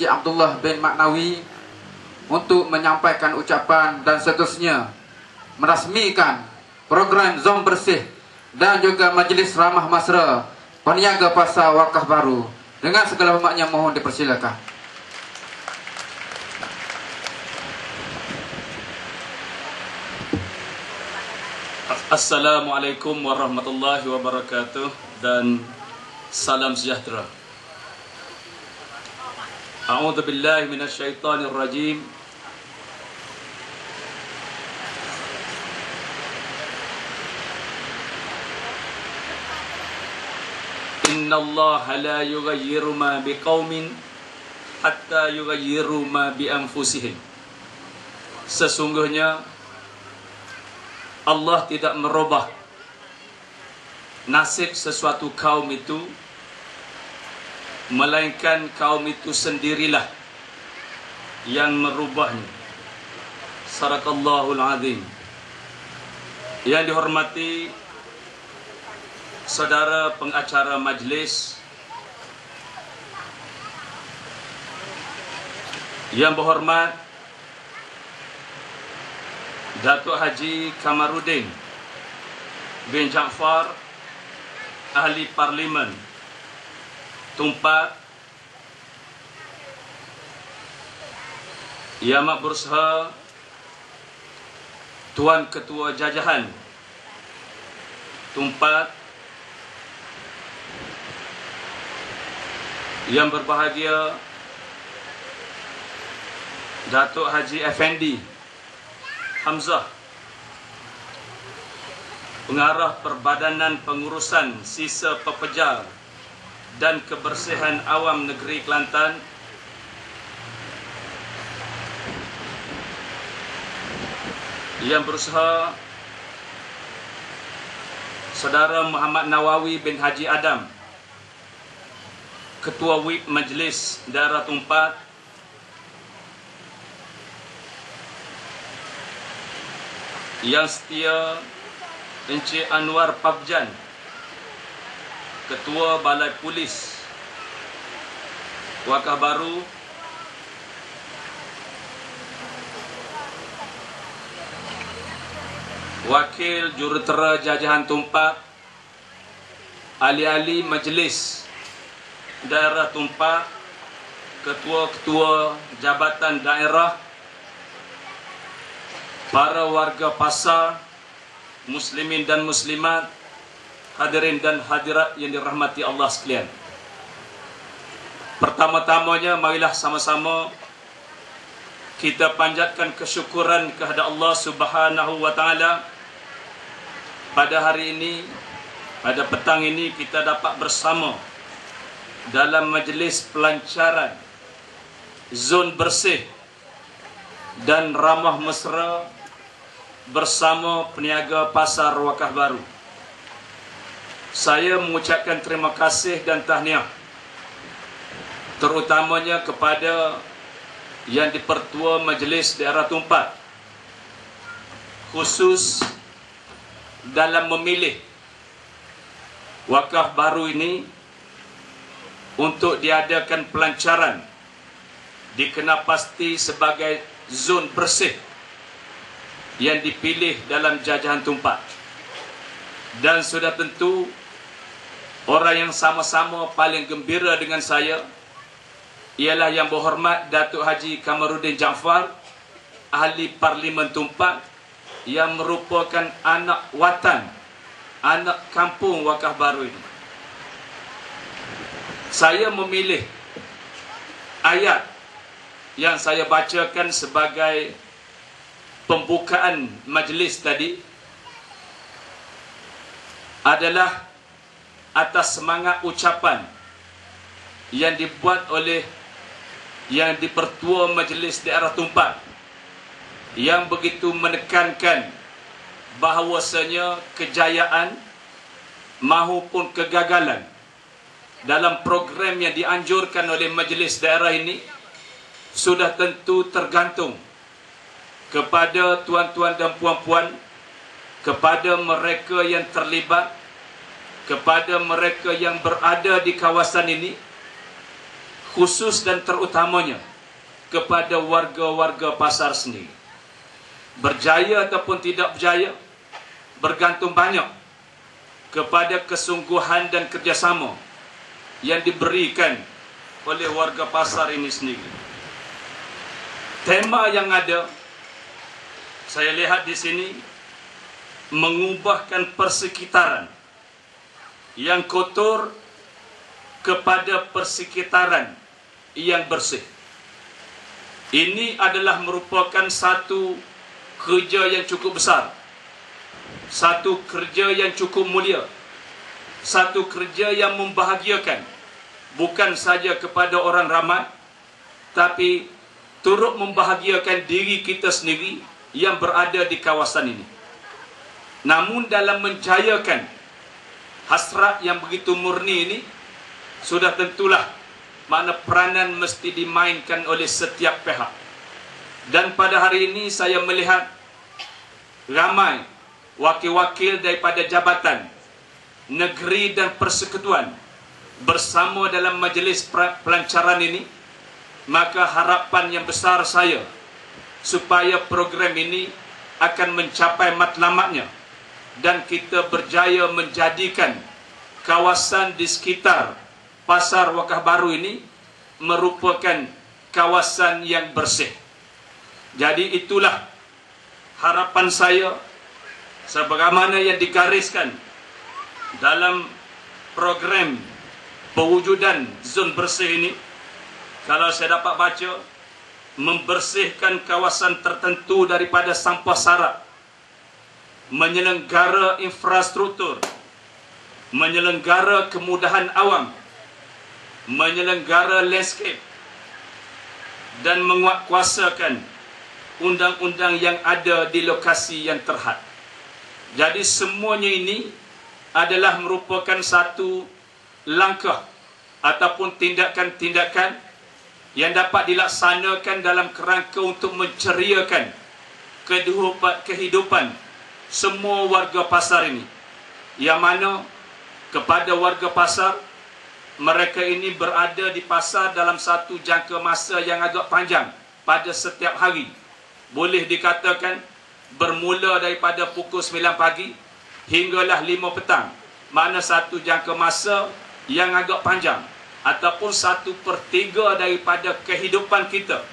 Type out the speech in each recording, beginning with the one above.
Encik Abdullah bin Maknawi untuk menyampaikan ucapan dan seterusnya merasmikan program Zon Bersih dan juga Majlis Ramah Mesra Peniaga Pasar Wakaf Baru. Dengan segala hormatnya mohon dipersilakan. Assalamualaikum warahmatullahi wabarakatuh dan salam sejahtera. A'udzu billahi minasyaitonir rajim. Innallaha la yughayyiru ma biqaumin hatta yughayyiru ma bi anfusihim. Sesungguhnya Allah tidak merubah nasib sesuatu kaum itu, melainkan kaum itu sendirilah yang merubahnya. Sadaqallahul azim. Yang dihormati saudara pengacara majlis, yang berhormat Datuk Haji Kamarudin bin Jaafar, Ahli Parlimen Tumpak, Yang Amat Berusaha Tuan Ketua Jajahan Tumpak, yang berbahagia Datuk Haji Effendi Hamzah, Pengarah Perbadanan Pengurusan Sisa Pepejar dan Kebersihan Awam Negeri Kelantan, yang berusaha Saudara Muhammad Nawawi bin Haji Adam, Ketua WIP Majlis Daerah Tumpak, yang setia Encik Anwar Pabjan, Ketua Balai Polis Wakaf Baru, Wakil Jurutera Jajahan Tumpak, ahli-ahli Majlis Daerah Tumpak, Ketua-ketua Jabatan Daerah, para warga pasar, muslimin dan muslimat, hadirin dan hadirat yang dirahmati Allah sekalian. Pertama-tamanya marilah sama-sama kita panjatkan kesyukuran kepada Allah Subhanahu wa taala. Pada hari ini, pada petang ini kita dapat bersama dalam majlis pelancaran Zon Bersih dan Ramah Mesra bersama Peniaga Pasar Wakaf Baru. Saya mengucapkan terima kasih dan tahniah terutamanya kepada Yang di-Pertua Majlis Daerah Tumpak, khusus dalam memilih wakaf baru ini untuk diadakan pelancaran dikenal pasti sebagai Zon Bersih yang dipilih dalam Jajahan Tumpak. Dan sudah tentu orang yang sama-sama paling gembira dengan saya ialah Yang Berhormat Datuk Haji Kamarudin Jaafar, Ahli Parlimen Tumpak, yang merupakan anak watan, anak kampung wakaf baru ini. Saya memilih ayat yang saya bacakan sebagai pembukaan majlis tadi adalah atas semangat ucapan yang dibuat oleh Yang di-Pertua Majlis Daerah Tumpak, yang begitu menekankan bahawasanya kejayaan maupun kegagalan dalam program yang dianjurkan oleh majlis daerah ini sudah tentu tergantung kepada tuan-tuan dan puan-puan, kepada mereka yang terlibat, kepada mereka yang berada di kawasan ini, khusus dan terutamanya kepada warga-warga pasar sendiri. Berjaya ataupun tidak berjaya bergantung banyak kepada kesungguhan dan kerjasama yang diberikan oleh warga pasar ini sendiri. Tema yang ada, saya lihat di sini, mengubahkan persekitaran yang kotor kepada persekitaran yang bersih. Ini adalah merupakan satu kerja yang cukup besar, satu kerja yang cukup mulia, satu kerja yang membahagiakan bukan saja kepada orang ramai, tapi turut membahagiakan diri kita sendiri yang berada di kawasan ini. Namun dalam menjayakan hasrat yang begitu murni ini, sudah tentulah mana peranan mesti dimainkan oleh setiap pihak. Dan pada hari ini saya melihat ramai wakil-wakil daripada jabatan negeri dan persekutuan bersama dalam majlis pelancaran ini. Maka harapan yang besar saya supaya program ini akan mencapai matlamatnya dan kita berjaya menjadikan kawasan di sekitar Pasar Wakaf Baru ini merupakan kawasan yang bersih. Jadi itulah harapan saya sebagaimana yang digariskan dalam program pewujudan zon bersih ini. Kalau saya dapat baca, membersihkan kawasan tertentu daripada sampah sara, menyelenggara infrastruktur, menyelenggara kemudahan awam, menyelenggara landscape, dan menguatkuasakan undang-undang yang ada di lokasi yang terhad. Jadi semuanya ini adalah merupakan satu langkah ataupun tindakan-tindakan yang dapat dilaksanakan dalam kerangka untuk menceriakan kehidupan semua warga pasar ini. Yang mana kepada warga pasar, mereka ini berada di pasar dalam satu jangka masa yang agak panjang pada setiap hari. Boleh dikatakan bermula daripada pukul 9 pagi hinggalah 5 petang. Mana satu jangka masa yang agak panjang, ataupun 1/3 daripada kehidupan kita.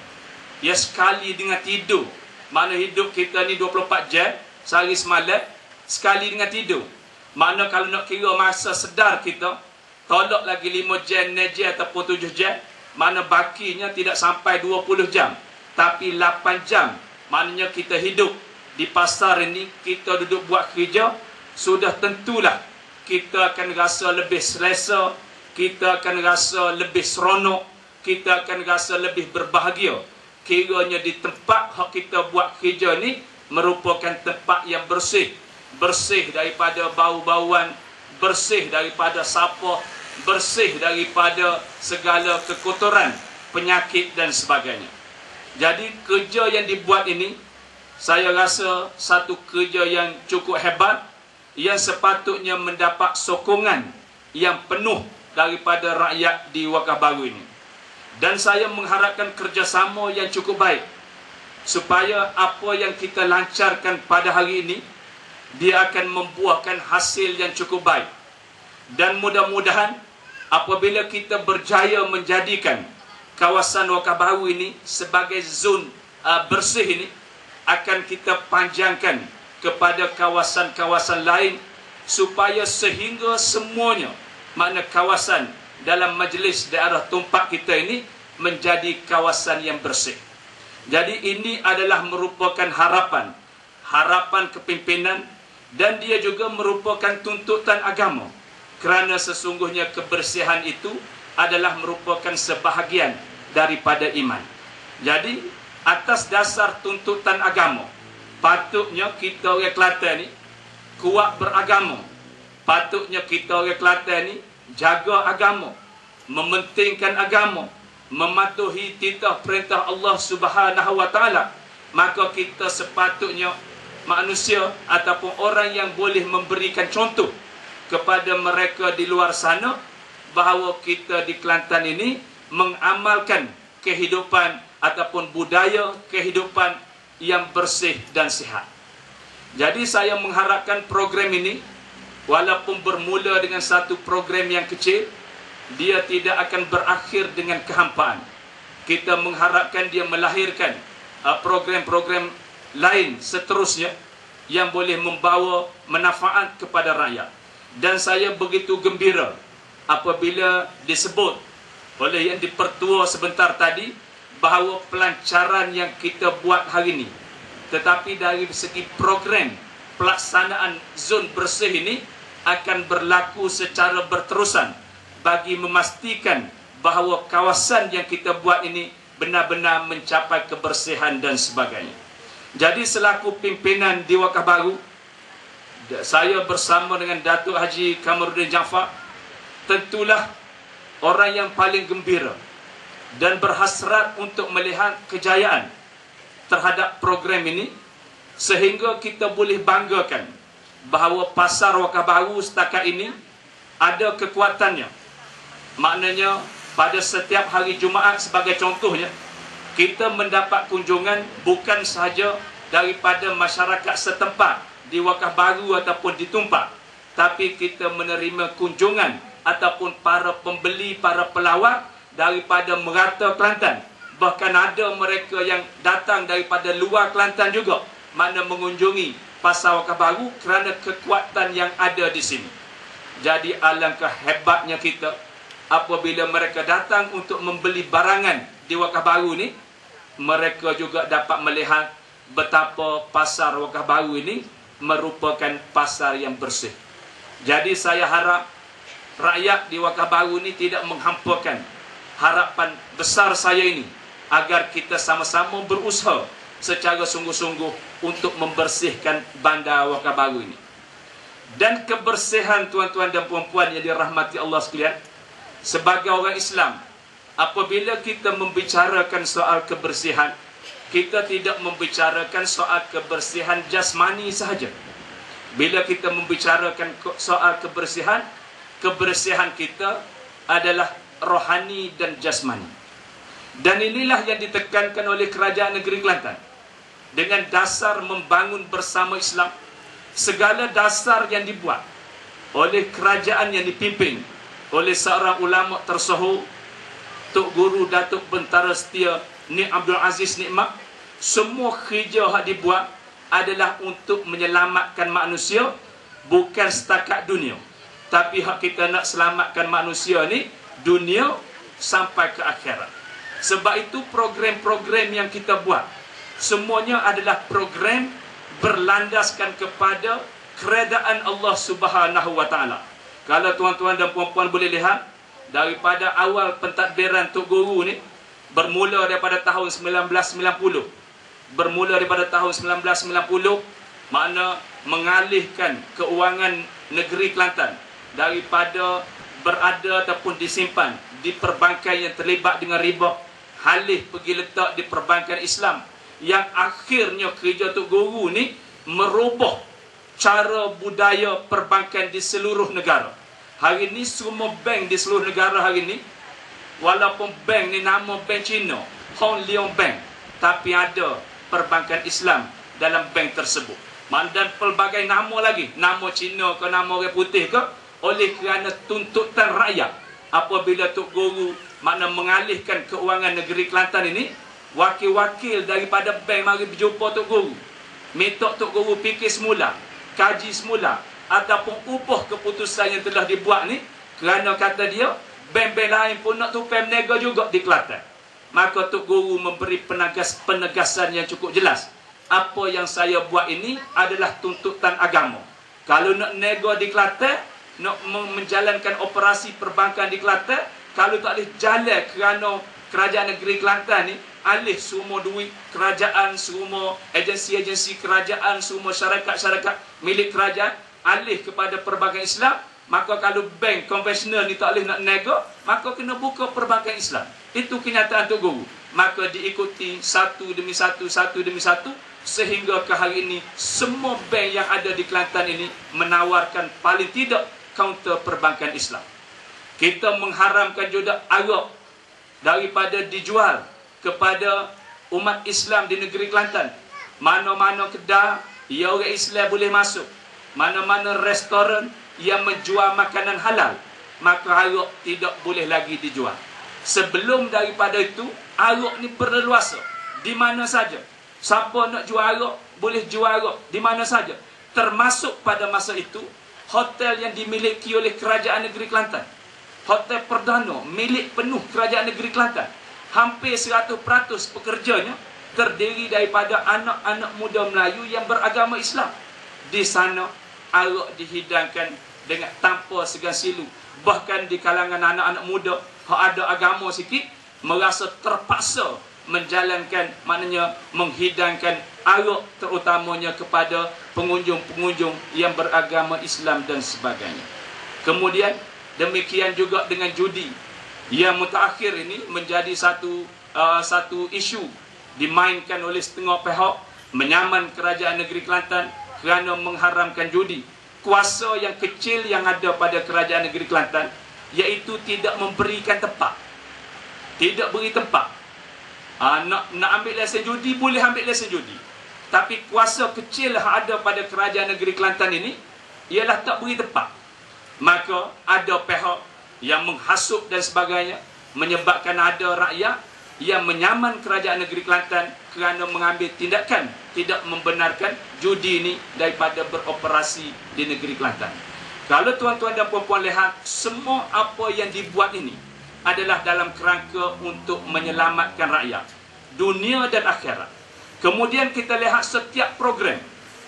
Ya, sekali dengan tidur. Mana hidup kita ni 24 jam, sehari semalam, sekali dengan tidur. Mana kalau nak kira masa sedar kita, tolak lagi 5 jam, 6 jam ataupun 7 jam. Mana bakinya tidak sampai 20 jam. Tapi 8 jam. Maknanya kita hidup di pasar ini, kita duduk buat kerja, sudah tentulah kita akan rasa lebih selesa, kita akan rasa lebih seronok, kita akan rasa lebih berbahagia. Kiranya di tempat hak kita buat kerja ni merupakan tempat yang bersih. Bersih daripada bau-bauan, bersih daripada sampah, bersih daripada segala kekotoran, penyakit dan sebagainya. Jadi kerja yang dibuat ini, saya rasa satu kerja yang cukup hebat, yang sepatutnya mendapat sokongan yang penuh daripada rakyat di Wakaf Baru ini. Dan saya mengharapkan kerjasama yang cukup baik supaya apa yang kita lancarkan pada hari ini, dia akan membuahkan hasil yang cukup baik. Dan mudah-mudahan apabila kita berjaya menjadikan kawasan Wakaf Baru ini sebagai zon bersih ini, akan kita panjangkan kepada kawasan-kawasan lain supaya sehingga semuanya, makna kawasan dalam majlis daerah tumpak kita ini menjadi kawasan yang bersih. Jadi ini adalah merupakan harapan kepimpinan, dan dia juga merupakan tuntutan agama, kerana sesungguhnya kebersihan itu adalah merupakan sebahagian daripada iman. Jadi atas dasar tuntutan agama, patutnya kita orang Kelantan ni kuat beragama. Patutnya kita orang Kelantan ni jaga agama, mementingkan agama, mematuhi titah perintah Allah Subhanahu wa taala. Maka kita sepatutnya manusia ataupun orang yang boleh memberikan contoh kepada mereka di luar sana bahawa kita di Kelantan ini mengamalkan kehidupan ataupun budaya kehidupan yang bersih dan sihat. Jadi saya mengharapkan program ini, walaupun bermula dengan satu program yang kecil, dia tidak akan berakhir dengan kehampaan. Kita mengharapkan dia melahirkan program-program lain seterusnya yang boleh membawa manfaat kepada rakyat. Dan saya begitu gembira apabila disebut oleh yang dipertua sebentar tadi bahawa pelancaran yang kita buat hari ini, tetapi dari segi program pelaksanaan zon bersih ini akan berlaku secara berterusan bagi memastikan bahawa kawasan yang kita buat ini benar-benar mencapai kebersihan dan sebagainya. Jadi selaku pimpinan di Wakaf Baru, saya bersama dengan Datuk Haji Kamaruddin Jaafar tentulah orang yang paling gembira dan berhasrat untuk melihat kejayaan terhadap program ini, sehingga kita boleh banggakan bahawa pasar Wakaf Baru setakat ini ada kekuatannya. Maknanya pada setiap hari Jumaat sebagai contohnya, kita mendapat kunjungan bukan sahaja daripada masyarakat setempat di Wakaf Baru ataupun di Tumpak, tapi kita menerima kunjungan ataupun para pembeli, para pelawat daripada merata Kelantan. Bahkan ada mereka yang datang daripada luar Kelantan juga, mana mengunjungi pasar Wakaf Baru kerana kekuatan yang ada di sini. Jadi alangkah hebatnya kita apabila mereka datang untuk membeli barangan di Wakaf Baru ni, mereka juga dapat melihat betapa pasar Wakaf Baru ini merupakan pasar yang bersih. Jadi saya harap rakyat di Wakaf Baru ini tidak menghampakan harapan besar saya ini, agar kita sama-sama berusaha secara sungguh-sungguh untuk membersihkan bandar Wakaf Baru ini. Dan kebersihan tuan-tuan dan puan-puan yang dirahmati Allah sekalian, sebagai orang Islam, apabila kita membicarakan soal kebersihan, kita tidak membicarakan soal kebersihan jasmani sahaja. Bila kita membicarakan soal kebersihan, kebersihan kita adalah rohani dan jasmani. Dan inilah yang ditekankan oleh Kerajaan Negeri Kelantan. Dengan dasar membangun bersama Islam, segala dasar yang dibuat oleh kerajaan yang dipimpin oleh seorang ulama tersohor, Tok Guru Datuk Bentara Setia Nik Abdul Aziz Nikmat, semua kerja yang dibuat adalah untuk menyelamatkan manusia, bukan setakat dunia. Tapi hak kita nak selamatkan manusia ni dunia sampai ke akhirat. Sebab itu program-program yang kita buat semuanya adalah program berlandaskan kepada keredaan Allah Subhanahu wa taala. Kalau tuan-tuan dan puan-puan boleh lihat, daripada awal pentadbiran Tok Guru ni bermula daripada tahun 1990. Bermula daripada tahun 1990, makna mengalihkan keuangan negeri Kelantan daripada berada ataupun disimpan di perbankan yang terlibat dengan riba, halih pergi letak di perbankan Islam, yang akhirnya kerja Tok Guru ni merubah cara budaya perbankan di seluruh negara. Hari ni semua bank di seluruh negara hari ni, walaupun bank ni nama bank Cina, Hong Leong Bank, tapi ada perbankan Islam dalam bank tersebut. Dan pelbagai nama lagi, nama Cina ke nama orang putih ke, oleh kerana tuntutan rakyat. Apabila Tok Guru makna mengalihkan keuangan negeri Kelantan ini, wakil-wakil daripada bank mari berjumpa Tok Guru, minta Tok Guru fikir semula, kaji semula ataupun ubah keputusan yang telah dibuat ni, kerana kata dia bank-bank lain pun nak tupai menega juga di Kelantan. Maka Tok Guru memberi penegasan yang cukup jelas. Apa yang saya buat ini adalah tuntutan agama. Kalau nak nego di Kelantan, nak menjalankan operasi perbankan di Kelantan, kalau tak boleh jalan kerana kerajaan negeri Kelantan ni alih semua duit kerajaan, semua agensi-agensi kerajaan, semua syarikat-syarikat milik kerajaan alih kepada perbankan Islam, maka kalau bank konvensional ni tak boleh nak nego, maka kena buka perbankan Islam. Itu kenyataan Tok Guru. Maka diikuti satu demi satu, sehingga ke hari ini semua bank yang ada di Kelantan ini menawarkan paling tidak kaunter perbankan Islam. Kita mengharamkan juga Arab daripada dijual kepada umat Islam di negeri Kelantan. Mana-mana kedai yang orang Islam boleh masuk, mana-mana restoran yang menjual makanan halal, maka arak tidak boleh lagi dijual. Sebelum daripada itu, arak ni berleluasa di mana saja. Siapa nak jual arak, boleh jual arak di mana saja. Termasuk pada masa itu, hotel yang dimiliki oleh Kerajaan Negeri Kelantan, Hotel Perdana, milik penuh Kerajaan Negeri Kelantan. Hampir 100% pekerjanya terdiri daripada anak-anak muda Melayu yang beragama Islam. Di sana, arak dihidangkan dengan tanpa segan silu. Bahkan di kalangan anak-anak muda yang ada agama sikit, merasa terpaksa menjalankan, maknanya menghidangkan arak terutamanya kepada pengunjung-pengunjung yang beragama Islam dan sebagainya. Kemudian demikian juga dengan judi yang mutakhir ini menjadi satu isu dimainkan oleh setengah pihak menyaman Kerajaan Negeri Kelantan kerana mengharamkan judi. Kuasa yang kecil yang ada pada Kerajaan Negeri Kelantan iaitu tidak memberikan tempat, tidak beri tempat. Nak ambil lesen judi, boleh ambil lesen judi. Tapi kuasa kecil yang ada pada Kerajaan Negeri Kelantan ini ialah tak beri tempat. Maka ada pihak yang menghasut dan sebagainya, menyebabkan ada rakyat yang menyaman Kerajaan Negeri Kelantan kerana mengambil tindakan tidak membenarkan judi ini daripada beroperasi di negeri Kelantan. Kalau tuan-tuan dan puan-puan lihat, semua apa yang dibuat ini adalah dalam kerangka untuk menyelamatkan rakyat, dunia dan akhirat. Kemudian kita lihat setiap program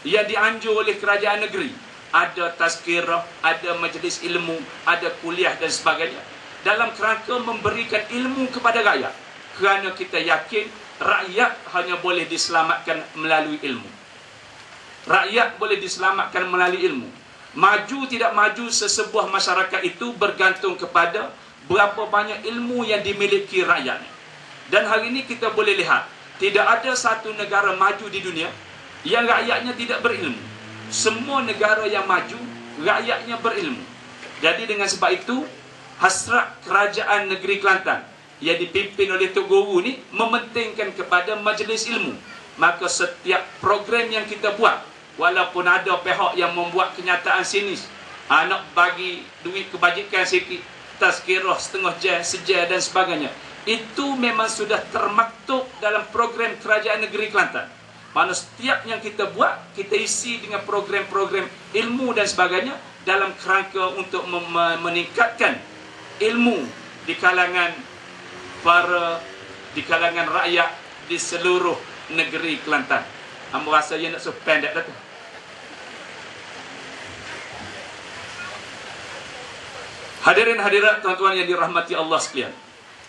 yang dianjur oleh kerajaan negeri, ada tazkirah, ada majlis ilmu, ada kuliah dan sebagainya, dalam kerangka memberikan ilmu kepada rakyat. Kerana kita yakin rakyat hanya boleh diselamatkan melalui ilmu. Rakyat boleh diselamatkan melalui ilmu. Maju tidak maju sesebuah masyarakat itu bergantung kepada berapa banyak ilmu yang dimiliki rakyatnya. Dan hari ini kita boleh lihat, tidak ada satu negara maju di dunia yang rakyatnya tidak berilmu. Semua negara yang maju, rakyatnya berilmu. Jadi dengan sebab itu, hasrat Kerajaan Negeri Kelantan yang dipimpin oleh Tok Guru ni mementingkan kepada majlis ilmu. Maka setiap program yang kita buat, walaupun ada pihak yang membuat kenyataan sinis, nak bagi duit kebajikan sikit, tazkirah setengah jam, sejam dan sebagainya, itu memang sudah termaktub dalam program Kerajaan Negeri Kelantan. Mana setiap yang kita buat, kita isi dengan program-program ilmu dan sebagainya dalam kerangka untuk meningkatkan ilmu di kalangan rakyat di seluruh negeri Kelantan. Hamba rasa ia nak suspend dah tu. Hadirin hadirat tuan-tuan yang dirahmati Allah sekalian.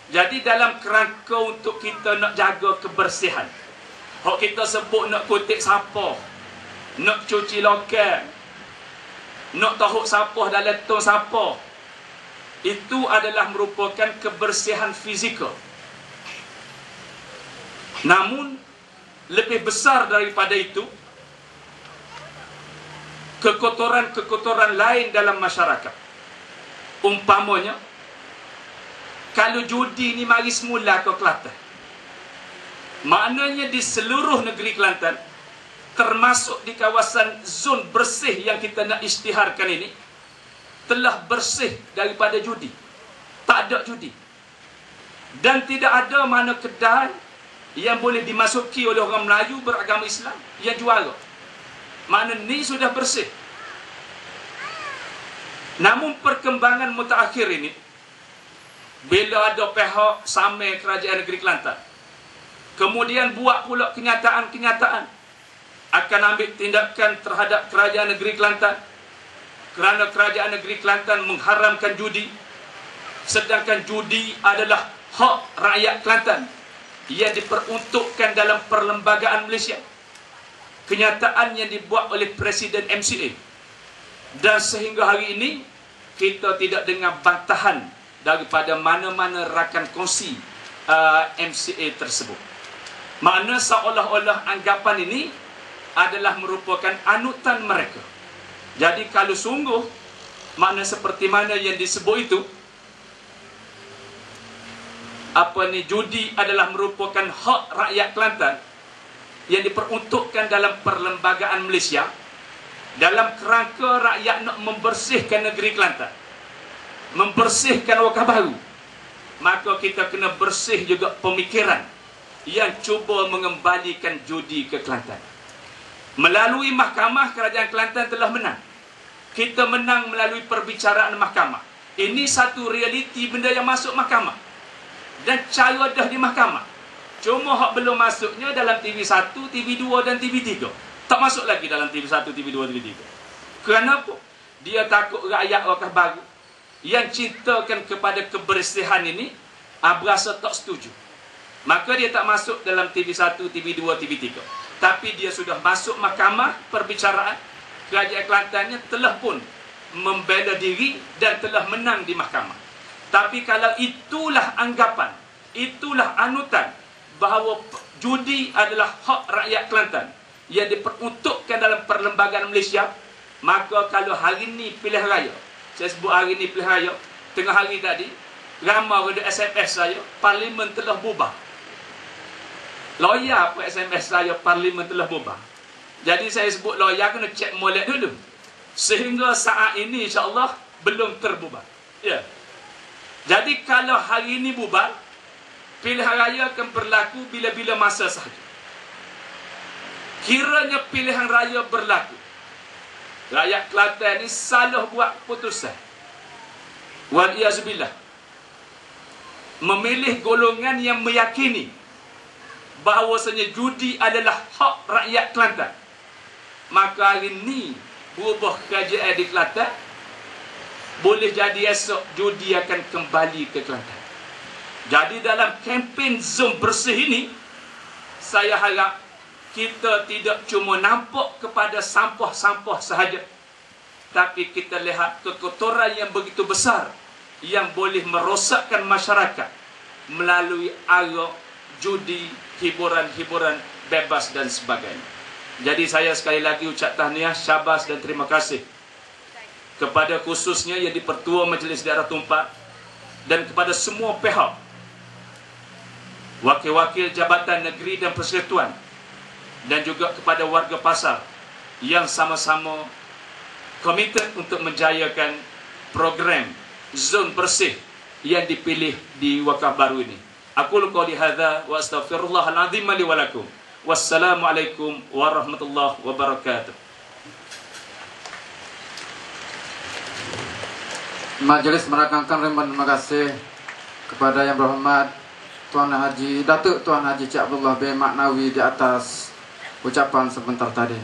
Jadi dalam kerangka untuk kita nak jaga kebersihan, hak kita sebut nak kutip sampah, nak cuci lokal, nak tahuk sampah dalam tong sampah, itu adalah merupakan kebersihan fizikal. Namun lebih besar daripada itu, kekotoran-kekotoran lain dalam masyarakat. Umpamanya, kalau judi ni mari semula ke Kelantan, maknanya di seluruh negeri Kelantan, termasuk di kawasan zon bersih yang kita nak isytiharkan ini, telah bersih daripada judi. Tak ada judi. Dan tidak ada mana kedai yang boleh dimasuki oleh orang Melayu beragama Islam yang jual. Makna ni sudah bersih. Namun perkembangan mutakhir ini, bila ada pihak samai Kerajaan Negeri Kelantan, kemudian buat pula kenyataan-kenyataan akan ambil tindakan terhadap Kerajaan Negeri Kelantan kerana Kerajaan Negeri Kelantan mengharamkan judi, sedangkan judi adalah hak rakyat Kelantan yang diperuntukkan dalam perlembagaan Malaysia. Kenyataan yang dibuat oleh Presiden MCA. Dan sehingga hari ini kita tidak dengar bantahan daripada mana-mana rakan kongsi MCA tersebut. Makna seolah-olah anggapan ini adalah merupakan anutan mereka. Jadi kalau sungguh makna seperti mana yang disebut itu, judi adalah merupakan hak rakyat Kelantan yang diperuntukkan dalam perlembagaan Malaysia dalam kerangka rakyat nak membersihkan negeri Kelantan, membersihkan Wakaf Baru. Maka kita kena bersih juga pemikiran yang cuba mengembalikan judi ke Kelantan. Melalui mahkamah, kerajaan Kelantan telah menang. Kita menang melalui perbicaraan mahkamah. Ini satu realiti benda yang masuk mahkamah. Dan cara dah di mahkamah. Cuma hak belum masuknya dalam TV1, TV2 dan TV3. Tak masuk lagi dalam TV1, TV2, TV3. Kenapa? Dia takut rakyat Wakaf Baru yang cintakan kepada kebersihan ini berasa tak setuju. Maka dia tak masuk dalam TV1, TV2, TV3. Tapi dia sudah masuk mahkamah perbicaraan. Kerajaan Kelantannya telah pun membela diri dan telah menang di mahkamah. Tapi kalau itulah anggapan, itulah anutan bahawa judi adalah hak rakyat Kelantan yang diperuntukkan dalam perlembagaan Malaysia, maka kalau hari ni pilihan raya, saya sebut hari ni pilihan raya, tengah hari tadi, ramai ada SMS saya, parlimen telah bubar. Lawyer apa SMS saya, parlimen telah bubar. Jadi saya sebut lawyer kena cek molek dulu. Sehingga saat ini insya-Allah belum terbubar. Ya. Jadi kalau hari ini bubar, pilihan raya akan berlaku bila-bila masa sahaja. Kiranya pilihan raya berlaku, rakyat Kelantan ini salah buat putusan, wal-iyazubillah, memilih golongan yang meyakini bahawasanya judi adalah hak rakyat Kelantan, maka hari ini berubah kerajaan di Kelantan, boleh jadi esok judi akan kembali ke Kelantan. Jadi dalam kempen Zon Bersih ini, saya harap kita tidak cuma nampak kepada sampah-sampah sahaja, tapi kita lihat kekotoran yang begitu besar yang boleh merosakkan masyarakat melalui arah judi, hiburan-hiburan bebas dan sebagainya. Jadi saya sekali lagi ucap tahniah, syabas dan terima kasih kepada khususnya yang di-Pertua Majlis Daerah Tumpak dan kepada semua pihak, wakil-wakil Jabatan Negeri dan Persekutuan, dan juga kepada warga pasar yang sama-sama komited untuk menjayakan program Zon Bersih yang dipilih di Wakaf Baru ini. Aqulu qouli hadza wa astaghfirullahal azim li wa lakum. Wassalamualaikum warahmatullahi wabarakatuh. Majelis merakangkan terima kasih kepada yang berhormat Tuan Haji Datuk Tuan Haji Cik Abdullah bin Maknawi di atas ucapan sebentar tadi.